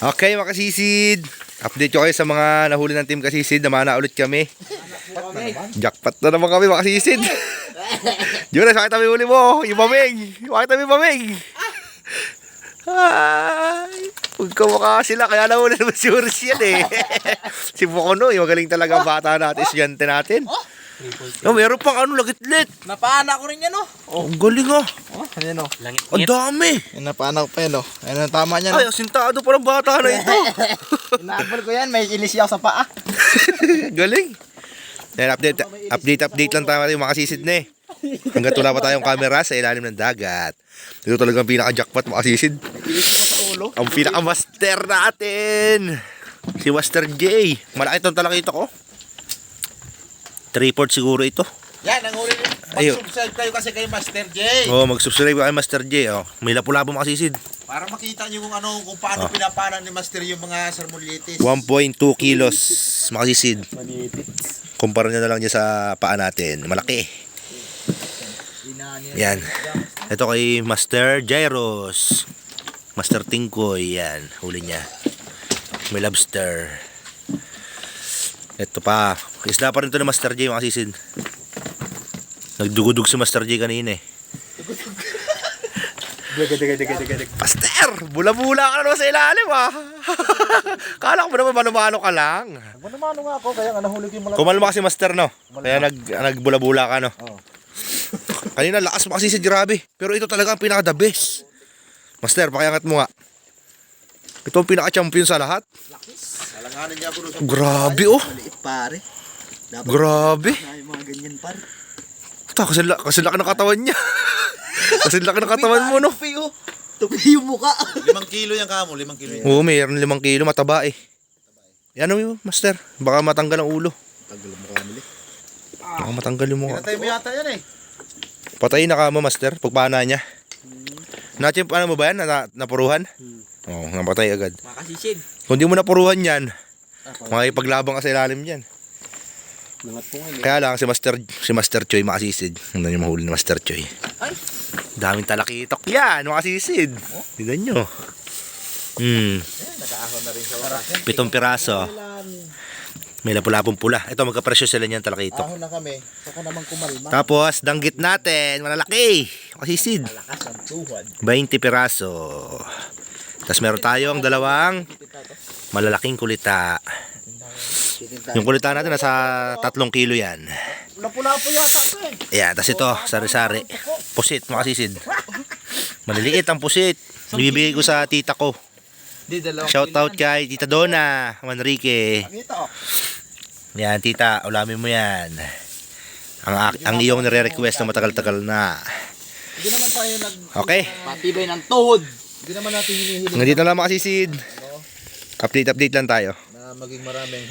Okay mga kasisid, update ko kayo sa mga nahuli ng team kasisid. Namana ulit kami. Jackpot na naman kami mga kasisid. Jonas, bakit kami huli mo? Yung maming. Bakit kami maming? Ay, huwag ka mukha sila. Kaya nahuli naman si Urs yan eh. Si Bukono, yung magaling talaga bata natin. Estudyante natin. Oh, meron pang ano, lagitlit. Napana ko rin yan, oh. Oh, ang galing ah. Oh, ayan, oh. Ang dami. Napana ko pa yan, oh. Ayan ang tama niyan. Ay, asintado pa ng bata na ito. Inaabol ko yan, may ilis ako sa paa. Galing. Yan, update lang tayo mga kasisid na eh. Hanggang wala pa tayong camera sa ilalim ng dagat. Ito talagang pinaka-jackpot mga kasisid. Ang pinaka-master natin. Si Master J. Malaki itong talakita ko. 3/4 siguro ito. Yan, ang huli rin. Mag-subscribe kayo kasi kay Master J. Oo, mag-subscribe kay Master J. Oh. May lapu-lapo mga kasisid. Para makita nyo kung paano pinapana ni Master yung mga salmonitis. 1.2 kilos mga kasisid. Kumpara nyo na lang dyan sa paa natin. Malaki. Yan. Ito kay Master Jairos. Master Tingkoy. Yan. Huli niya. May lobster. Ito pa. Isda pa rin ito ni Master J mga kasisid. Nagdugudug si Master J kanina eh. Master! Bula-bula ka na naman sa ilalim ah. Kala ko ba naman manumano ka lang. Manumano nga ako, kaya nga nahuli ko yung malaki. Kumalma kasi Master no. Kaya nagbula-bula ka no. Oo. Kanina lakas mo kasi grabe. Pero ito talaga ang pinaka the best. Master, pakiangat mo nga. Ito ang pinaka-champion sa lahat. Alanganin niya ako doon. Grabe oh. Maliit pare. Dapat Grabe. yung mga ganyan pare. Kasi laki ng katawan niya. Kasi laki ng katawan mo no. Tupi yung muka. 5 kilo yan kamo, 5 kilo yan. Oo, mayroon 5 kilo, mataba eh. Yan o Master. Baka matanggal ang ulo. Tagal mo kamili. Baka matanggal yung mukha. Pinatay mo yata yan eh. Patayin na ka mo Master, pagpana niya. Nachimp ano mo ba yan? Napuruhan? Oo, napatay agad. Makasisid. Kung di mo napuruhan yan, makipaglabang ka sa ilalim dyan. Kaya lang si Master Choi makasisid. Hindi nyo mahuli ni Master Choi. Ay. Daming talakitok yan, makasisid. Tignan nyo. Nakaahon na rin sa waras. 7 piraso. May lapulapong pula. Ito magkapresyo sila niyan talakitok. Ahon na kami. Saka naman kumalma. Tapos danggit natin, malalaki. Makasisid. Malakas ang tuhod. 20 piraso. Tapos meron tayong dalawang malalaking kulita. Yung kulita natin nasa 3 kilo yan. Lapu-lapu yata ito eh. Ayan, tapos ito, sari-sari. Pusit, makasisid. Maliliit ang pusit. Ibibigay ko sa tita ko. Shout out kay Tita Donna Manrique. Ito. Yan, tita, ulamin mo yan. Ang iyong nire-request na matagal-tagal na. Hindi naman tayo Okay. matibay ng tuhod. Hindi naman natin hinihiling Nandito lang makasisid. Update lang tayo. na maging maraming